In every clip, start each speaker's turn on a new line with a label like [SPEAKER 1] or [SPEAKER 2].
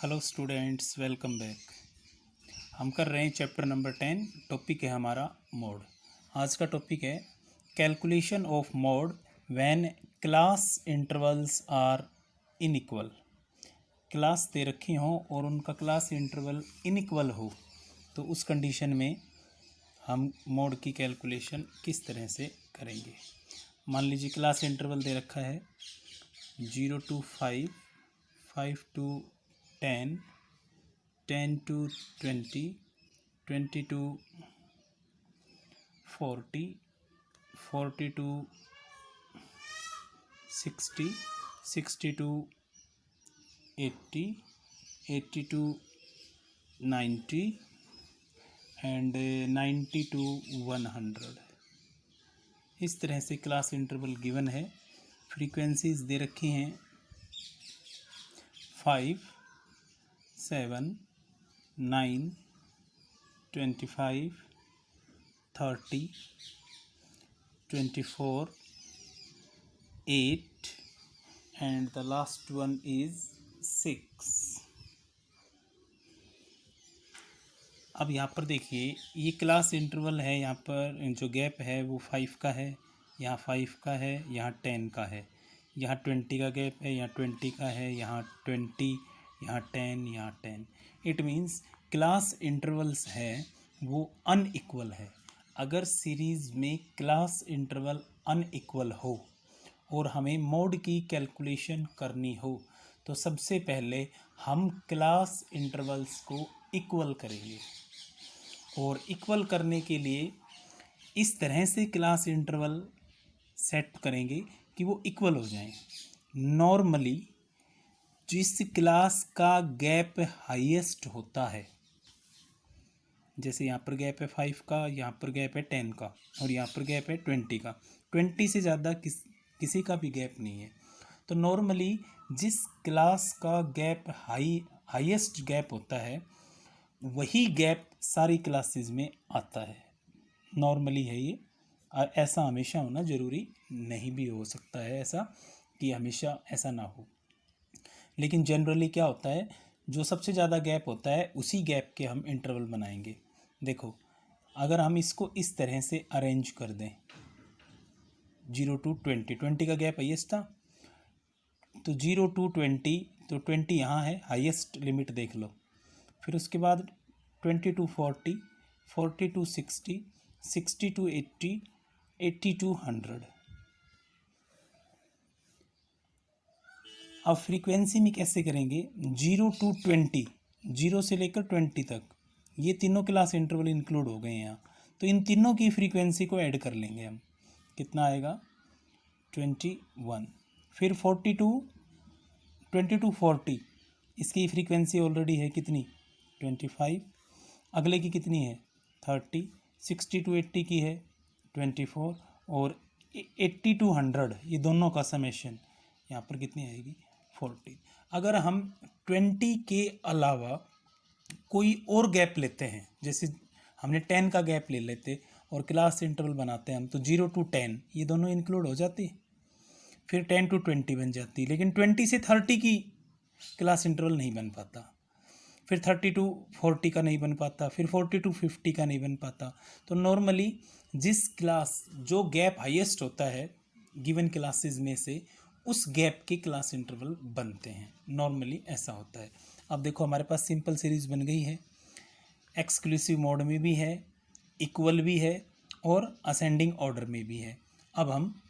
[SPEAKER 1] Hello students, welcome back. हम कर रहे हैं चैप्टर नंबर 10। टॉपिक है हमारा मोड। आज का टॉपिक है calculation of mode when class intervals are unequal. Class दे रखी हों और उनका क्लास इंटरवल इनइक्वल हो तो उस कंडीशन में हम मोड की कैलकुलेशन किस तरह से करेंगे। मान लीजिए क्लास इंटरवल दे रखा है 0 to 5, 5 to 10, 10 to 20, 20 to 40, 40 to 60, 60 to 80, 80 to 90 and 90 to 100। इस तरह से क्लास इंटरवल गिवन है। फ्रीक्वेंसीज दे रखी हैं 5, 7, 9, 25, 30, 24, 8 and the last one is 6। अब यहाँ पर देखिए, ये क्लास इंटरवल है। यहाँ पर जो गैप है वो 5 का है, यहाँ 5 का है, यहाँ 10 का है, यहाँ 20 का गैप है, यहाँ 20 का है, यहाँ 20, यहाँ 10, यहाँ 10। इट मीन्स क्लास इंटरवल्स है वो अनइक्वल है। अगर सीरीज़ में क्लास इंटरवल अनइक्वल हो और हमें मोड की कैलकुलेशन करनी हो तो सबसे पहले हम क्लास इंटरवल्स को इक्वल करेंगे। और इक्वल करने के लिए इस तरह से क्लास इंटरवल सेट करेंगे कि वो इक्वल हो जाएं। नॉर्मली जिस क्लास का गैप हाईएस्ट होता है, जैसे यहाँ पर गैप है 5 का, यहाँ पर गैप है 10 का और यहाँ पर गैप है 20 का, 20 से ज़्यादा किसी का भी गैप नहीं है। तो नॉर्मली जिस क्लास का गैप हाईएस्ट गैप होता है वही गैप सारी क्लासेस में आता है। नॉर्मली है ये, और ऐसा हमेशा होना ज़रूरी नहीं भी हो सकता है, ऐसा कि हमेशा ऐसा ना हो। लेकिन जनरली क्या होता है, जो सबसे ज़्यादा गैप होता है उसी गैप के हम इंटरवल बनाएंगे। देखो, अगर हम इसको इस तरह से अरेंज कर दें 0 to 20, 20 का गैप हाईएस्ट था तो 0 to 20, तो 20 यहाँ है, हाईएस्ट लिमिट देख लो। फिर उसके बाद 20 to 40, 40 to 60, 60 to 80, 80 to 100। अब फ्रीक्वेंसी में कैसे करेंगे, 0 to 20, 0 से लेकर 20 तक ये तीनों क्लास इंटरवल इंक्लूड हो गए हैं यहाँ। तो इन तीनों की फ्रीक्वेंसी को ऐड कर लेंगे हम। कितना आएगा, 21। फिर 20 to 40 इसकी फ्रीक्वेंसी ऑलरेडी है कितनी, 25। अगले की कितनी है, 30। 60 to 80 की है 24 और 80 to 100 ये दोनों का समेशन यहाँ पर कितनी आएगी, 40। अगर हम 20 के अलावा कोई और गैप लेते हैं, जैसे हमने 10 का गैप ले लेते और क्लास इंटरवल बनाते हैं हम, तो 0 to 10 ये दोनों इंक्लूड हो जाती, फिर 10 to 20 बन जाती। लेकिन 20 से 30 की क्लास इंटरवल नहीं बन पाता, फिर 30 to 40 का नहीं बन पाता, फिर 40 to 50 का नहीं बन पाता। तो नॉर्मली जिस क्लास जो गैप हाईएस्ट होता है गिवन क्लासेस में से उस गैप के क्लास इंटरवल बनते हैं। नॉर्मली ऐसा होता है। अब देखो, हमारे पास सिंपल सीरीज़ बन गई है, एक्सक्लूसिव मोड में भी है, इक्वल भी है और असेंडिंग ऑर्डर में भी है। अब हम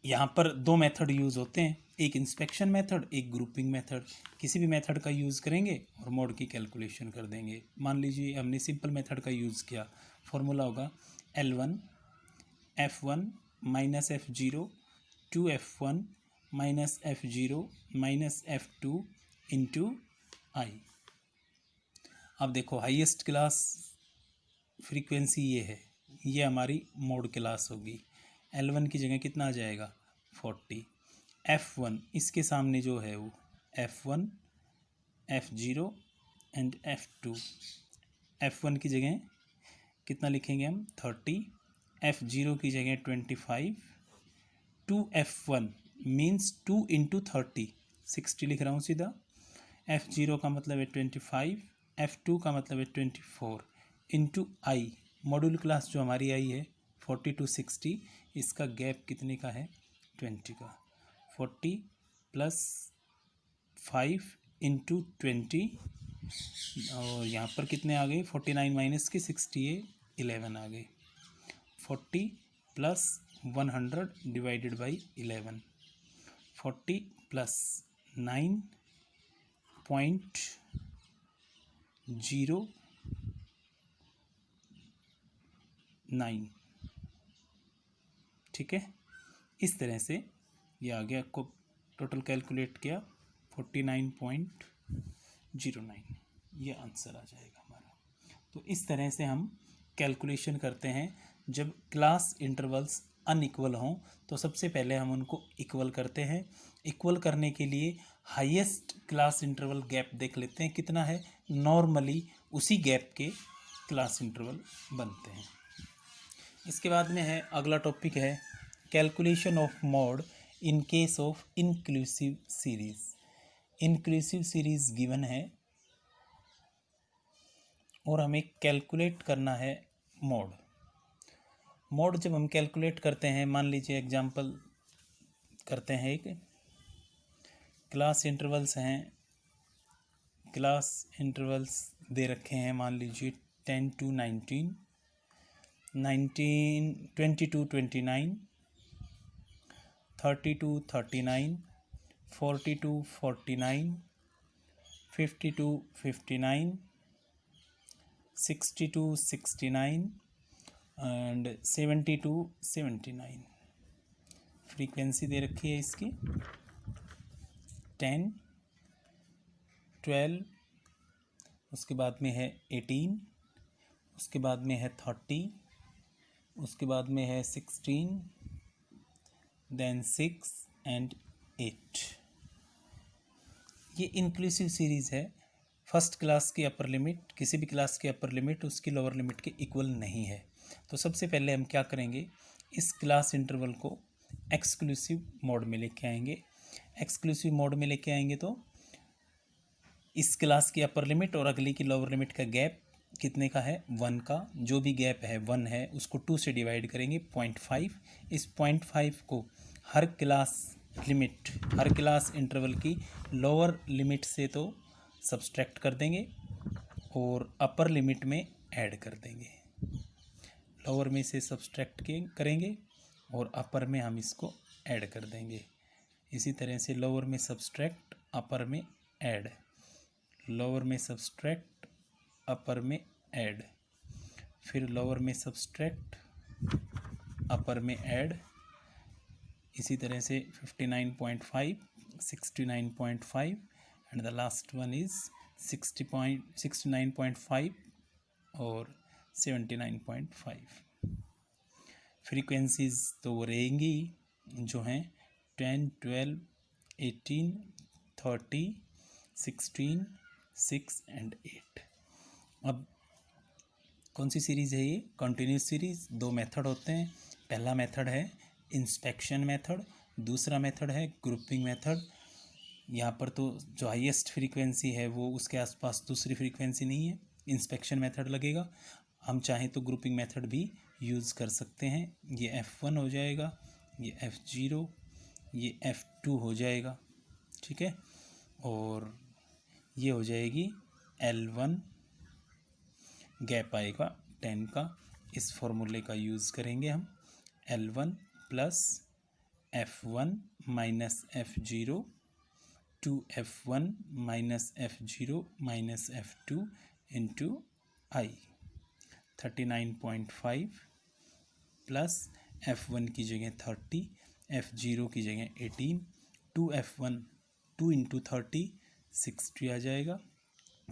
[SPEAKER 1] यहाँ पर दो मेथड यूज़ होते हैं, एक इंस्पेक्शन मेथड, एक ग्रुपिंग मेथड। किसी भी मेथड का यूज़ करेंगे और मोड की कैलकुलेशन कर देंगे। मान लीजिए हमने सिंपल मेथड का यूज़ किया, फॉर्मूला होगा L1 F1 minus F0 2F1 minus F0 minus F2 into i. अब देखो, हाईएस्ट क्लास फ्रीक्वेंसी ये है, ये हमारी मोड क्लास होगी। L1 की जगह कितना आ जाएगा, 40। F1 इसके सामने जो है वो F1 F0 and F2। F1 की जगह कितना लिखेंगे हम, 30। F0 की जगह 25। 2F1 मीन्स 2 इंटू 30, 60 लिख रहा हूँ सीधा। F0 का मतलब है 25, F2 का मतलब है 24 इंटू आई, मॉड्यूल क्लास जो हमारी आई है 40 to 60, इसका गैप कितने का है 20 का। 40 प्लस 5 इंटू 20, और यहाँ पर कितने आ गए 49 माइनस के 60 है 11 आ गए। 40 प्लस 100 डिवाइडेड बाई 11, 40 प्लस 9.09, ठीक है। इस तरह से ये आ गया, आपको टोटल कैलकुलेट किया 49.09, ये आंसर आ जाएगा हमारा। तो इस तरह से हम कैलकुलेशन करते हैं। जब क्लास इंटरवल्स अनइक्वल हों तो सबसे पहले हम उनको इक्वल करते हैं। इक्वल करने के लिए हाईएस्ट क्लास इंटरवल गैप देख लेते हैं कितना है, नॉर्मली उसी गैप के क्लास इंटरवल बनते हैं। इसके बाद में है अगला टॉपिक है calculation of mod in case of inclusive series. Inclusive series given है और हमें कैलकुलेट करना है मॉड। मॉड जब हम कैलकुलेट करते हैं, मान लीजिए एग्जांपल करते हैं, एक क्लास इंटरवल्स हैं, क्लास इंटरवल्स दे रखे हैं, मान लीजिए 10 to 19, 20 to 29, 30 to 39, 40 to 49, 50 to 59, 60 to 69 and 70 to 79। Frequency दे रखी है इसकी 10, 12, उसके बाद में है 18, उसके बाद में है 30, उसके बाद में है 16, देन 6 एंड 8। ये इंक्लूसिव सीरीज़ है। फर्स्ट क्लास की अपर लिमिट, किसी भी क्लास की अपर लिमिट उसकी लोअर लिमिट के इक्वल नहीं है। तो सबसे पहले हम क्या करेंगे, इस क्लास इंटरवल को एक्सक्लूसिव मोड में लेके आएंगे। एक्सक्लूसिव मोड में लेके आएंगे तो इस क्लास की अपर लिमिट और अगली की लोअर लिमिट का गैप कितने का है 1 का। जो भी गैप है 1 है उसको 2 से डिवाइड करेंगे 0.5। इस 0.5 को हर क्लास लिमिट, हर क्लास इंटरवल की लोअर लिमिट से तो सब्सट्रैक्ट कर देंगे और अपर लिमिट में ऐड कर देंगे। लोअर में से सब्सट्रैक्ट करेंगे और अपर में हम इसको ऐड कर देंगे। इसी तरह से लोअर में सब्सट्रैक्ट, अपर में ऐड, लोअर में सब्सट्रैक्ट, अपर में ऐड, फिर लोअर में सब्सट्रैक्ट, अपर में ऐड। इसी तरह से 59.5, 69.5 and the last one is 69.5 और 79.5। फ्रीक्वेंसीज तो वो रहेंगी जो हैं 10, 12, 18, 30, 16, 6 एंड 8। अब कौन सी सीरीज़ है ये, कंटिन्यूस सीरीज़। दो मेथड होते हैं, पहला मेथड है इंस्पेक्शन मेथड, दूसरा मेथड है ग्रुपिंग मेथड। यहाँ पर तो जो हाईएस्ट फ्रीक्वेंसी है वो उसके आसपास दूसरी फ्रीक्वेंसी नहीं है, इंस्पेक्शन मेथड लगेगा। हम चाहें तो ग्रुपिंग मेथड भी यूज़ कर सकते हैं। ये F1 हो जाएगा, ये F0, ये F2 हो जाएगा, ठीक है। और ये हो जाएगी L1, गैप आएगा 10 का। इस फॉर्मूले का यूज़ करेंगे हम, L1 plus F1 minus F0 2F1 minus F0 minus F2 into i. 39.5 plus F1 की जगह 30, F0 की जगह 18, 2F1 2 इंटू 30 60 आ जाएगा,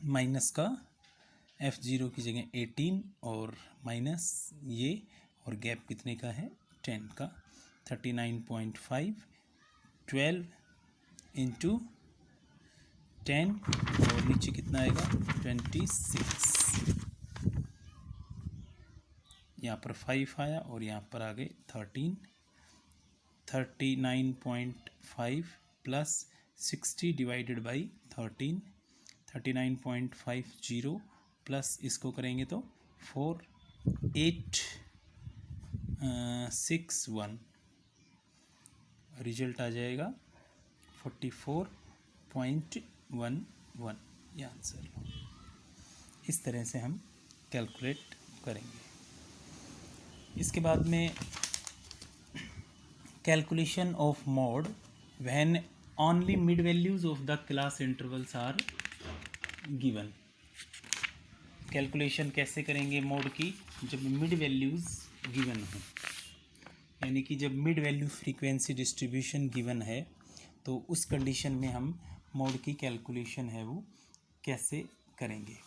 [SPEAKER 1] माइनस का F0 की जगह 18 और माइनस ये, और गैप कितने का है 10 का। 39.5, 12 इंटू 10 और नीचे कितना आएगा 26। यहाँ पर 5 आया और यहाँ पर आ गए 13। 39.5 प्लस 60 डिवाइडेड बाई 13 39.50 प्लस इसको करेंगे तो 4861, रिजल्ट आ जाएगा 44.11, ये आंसर। इस तरह से हम कैलकुलेट करेंगे। इसके बाद में calculation of mode when only mid values of the class intervals are given. Calculation कैसे करेंगे मोड की, जब मिड वैल्यूज गिवन हो, यानी कि जब mid value frequency distribution given है तो उस कंडीशन में हम मोड की कैलकुलेशन है वो कैसे करेंगे।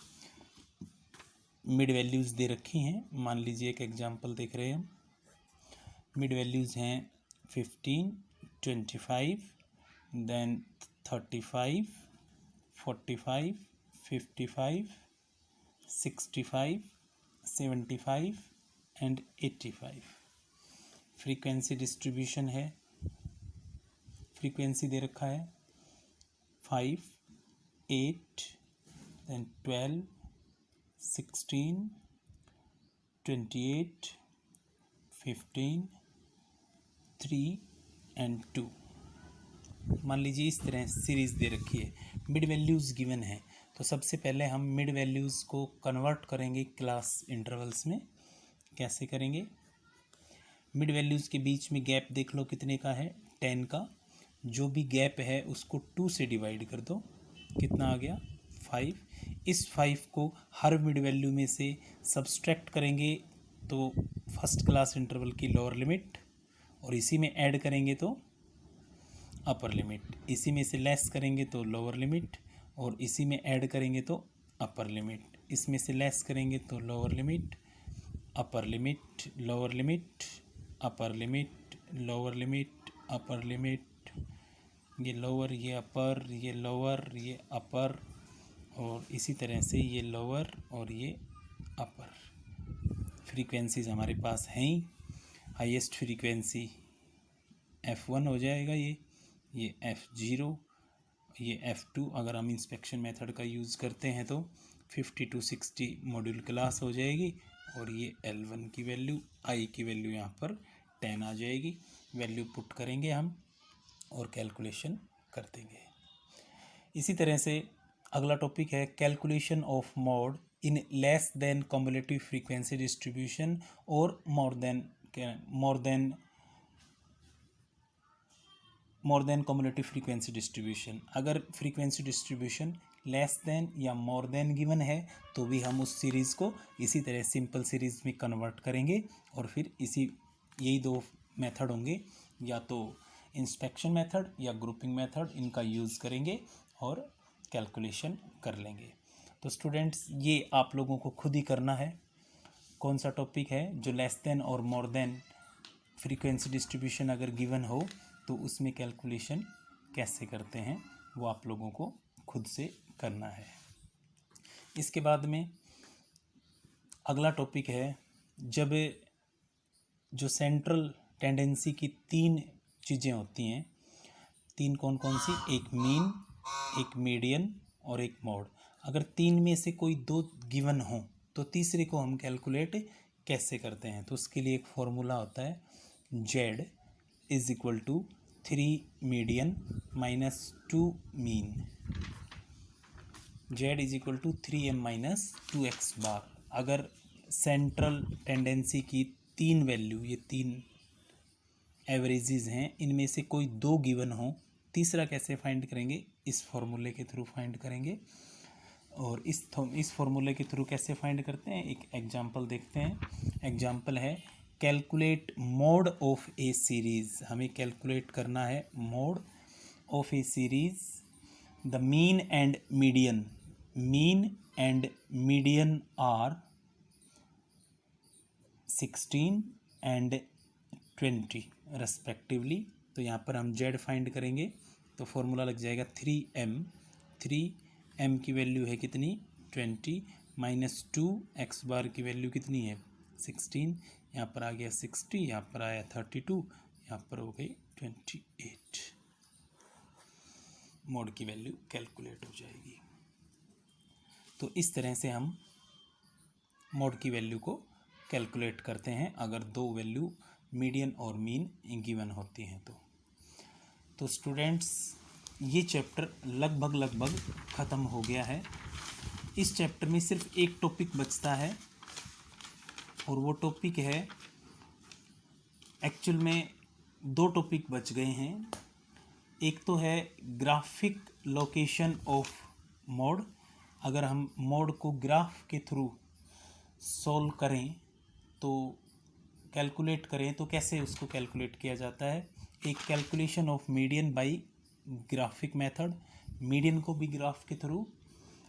[SPEAKER 1] मिड वैल्यूज़ दे रखी हैं, मान लीजिए एक एग्जांपल देख रहे हैं हम। मिड वैल्यूज़ हैं 15, 25, देन 35, 45, 55, 65, 75 एंड 85। फ्रीक्वेंसी डिस्ट्रीब्यूशन है, फ्रीक्वेंसी दे रखा है 5, 8, देन 12, 16, 28, 15, 3 एंड 2। मान लीजिए इस तरह सीरीज़ दे रखी है, मिड वैल्यूज़ गिवन है, तो सबसे पहले हम मिड वैल्यूज़ को कन्वर्ट करेंगे क्लास इंटरवल्स में। कैसे करेंगे, मिड वैल्यूज़ के बीच में गैप देख लो कितने का है, 10 का। जो भी गैप है उसको 2 से डिवाइड कर दो, कितना आ गया 5। इस 5 को हर मिड वैल्यू में से सब्सट्रैक्ट करेंगे तो फर्स्ट क्लास इंटरवल की लोअर लिमिट, और इसी में ऐड करेंगे तो अपर लिमिट, इसी में से लेस करेंगे तो लोअर लिमिट, और इसी में ऐड करेंगे तो अपर लिमिट, इसमें से लेस करेंगे तो lower limit, upper limit, lower limit, upper limit, lower limit, upper limit, ये लोअर, ये अपर, ये लोअर, ये अपर, और इसी तरह से ये लोअर और ये अपर। फ्रीक्वेंसीज हमारे पास हैं ही, हाईएस्ट फ्रीक्वेंसी F1 हो जाएगा, ये F0, ये F2। अगर हम इंस्पेक्शन मेथड का यूज़ करते हैं तो 50 to 60 मॉड्यूल क्लास हो जाएगी, और ये L1 की वैल्यू, I की वैल्यू यहाँ पर 10 आ जाएगी। वैल्यू पुट करेंगे हम और कैलकुलेशन कर देंगे। इसी तरह से अगला टॉपिक है calculation of mode in less than cumulative frequency distribution और more than cumulative frequency distribution. अगर फ्रीक्वेंसी डिस्ट्रीब्यूशन लेस देन या मोर देन गिवन है तो भी हम उस सीरीज़ को इसी तरह सिंपल सीरीज़ में कन्वर्ट करेंगे, और फिर यही दो मेथड होंगे, या तो इंस्पेक्शन मेथड या ग्रुपिंग मेथड, इनका यूज़ करेंगे और कैलकुलेशन कर लेंगे। तो स्टूडेंट्स ये आप लोगों को खुद ही करना है। कौन सा टॉपिक है, जो लेस देन और मोर देन फ्रीक्वेंसी डिस्ट्रीब्यूशन अगर गिवन हो तो उसमें कैलकुलेशन कैसे करते हैं वो आप लोगों को खुद से करना है। इसके बाद में अगला टॉपिक है, जब जो सेंट्रल टेंडेंसी की 3 चीज़ें होती हैं, 3 कौन कौन सी, एक मीन, एक मीडियन और एक मोड। अगर 3 में से कोई 2 गिवन हो तो तीसरे को हम कैलकुलेट कैसे करते हैं, तो उसके लिए एक फॉर्मूला होता है, Z is equal to 3 median minus 2 mean. Z is equal to 3m minus 2x bar. अगर सेंट्रल टेंडेंसी की 3 वैल्यू, ये 3 एवरेजेस हैं, इनमें से कोई 2 गिवन हो, तीसरा कैसे फाइंड करेंगे, इस फॉर्मूले के थ्रू फाइंड करेंगे। और इस फॉर्मूले के थ्रू कैसे फाइंड करते हैं, एक एग्जांपल देखते हैं। एग्जांपल है calculate mode of a series. हमें कैलकुलेट करना है mode of a series. The mean and median are 16 and 20 respectively. तो यहाँ पर हम Z फाइंड करेंगे तो फॉर्मूला लग जाएगा 3m की वैल्यू है कितनी, 20, माइनस 2x बार की वैल्यू कितनी है 16, यहाँ पर आ गया 60, यहाँ पर आया 32, यहाँ पर हो गई 28। मोड की वैल्यू कैलकुलेट हो जाएगी। तो इस तरह से हम मोड की वैल्यू को कैलकुलेट करते हैं अगर दो वैल्यू मीडियन और मीन गिवन होती हैं तो स्टूडेंट्स ये चैप्टर लगभग ख़त्म हो गया है। इस चैप्टर में सिर्फ एक टॉपिक बचता है और वो टॉपिक है, एक्चुअल में दो टॉपिक बच गए हैं। एक तो है ग्राफिक लोकेशन ऑफ मोड, अगर हम मोड को ग्राफ के थ्रू सॉल्व करें तो कैलकुलेट करें तो कैसे उसको कैलकुलेट किया जाता है। एक calculation of median by graphic method, median को भी ग्राफ के थ्रू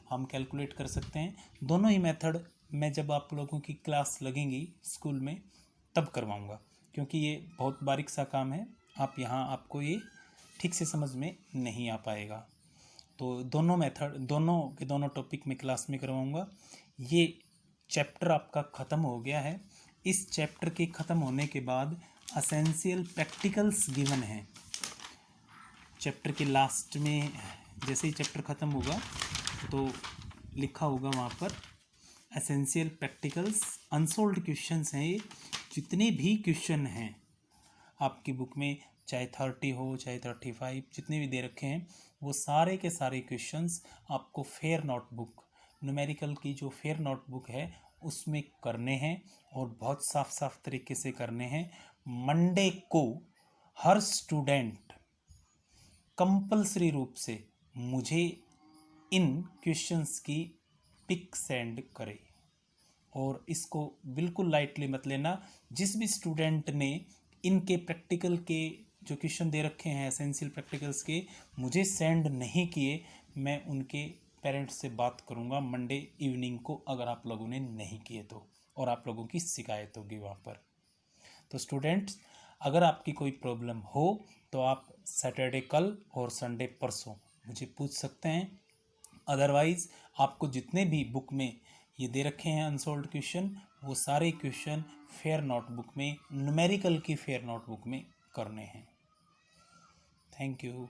[SPEAKER 1] हम कैलकुलेट कर सकते हैं। दोनों ही मेथड मैं जब आप लोगों की क्लास लगेंगी स्कूल में तब करवाऊंगा, क्योंकि ये बहुत बारीक सा काम है, आप यहाँ आपको ये ठीक से समझ में नहीं आ पाएगा। तो दोनों मेथड दोनों के दोनों टॉपिक में क्लास में करवाऊंगा। ये चैप्टर आपका ख़त्म हो गया है। इस चैप्टर के ख़त्म होने के बाद एसेंशियल प्रैक्टिकल्स गिवन हैं। चैप्टर के लास्ट में जैसे ही चैप्टर ख़त्म होगा तो लिखा होगा वहाँ पर एसेंशियल प्रैक्टिकल्स, अनसोल्व्ड क्वेश्चंस हैं। ये जितने भी क्वेश्चन हैं आपकी बुक में, चाहे 30 हो चाहे 35, जितने भी दे रखे हैं वो सारे के सारे क्वेश्चंस आपको फेयर नोटबुक, न्यूमेरिकल की जो फेयर नोटबुक है उसमें करने हैं और बहुत साफ साफ तरीके से करने हैं। मंडे को हर स्टूडेंट कंपल्सरी रूप से मुझे इन क्वेश्चंस की पिक सेंड करे और इसको बिल्कुल लाइटली मत लेना। जिस भी स्टूडेंट ने इनके प्रैक्टिकल के जो क्वेश्चन दे रखे हैं एसेंशियल प्रैक्टिकल्स के मुझे सेंड नहीं किए, मैं उनके पेरेंट्स से बात करूंगा मंडे इवनिंग को, अगर आप लोगों ने नहीं किए तो, और आप लोगों की शिकायत होगी वहाँ पर। तो स्टूडेंट्स, अगर आपकी कोई प्रॉब्लम हो तो आप सैटरडे कल और संडे परसों मुझे पूछ सकते हैं। अदरवाइज़ आपको जितने भी बुक में ये दे रखे हैं अनसोल्व्ड क्वेश्चन, वो सारे क्वेश्चन फेयर नोटबुक में, न्यूमेरिकल की फेयर नोटबुक में करने हैं। Thank you.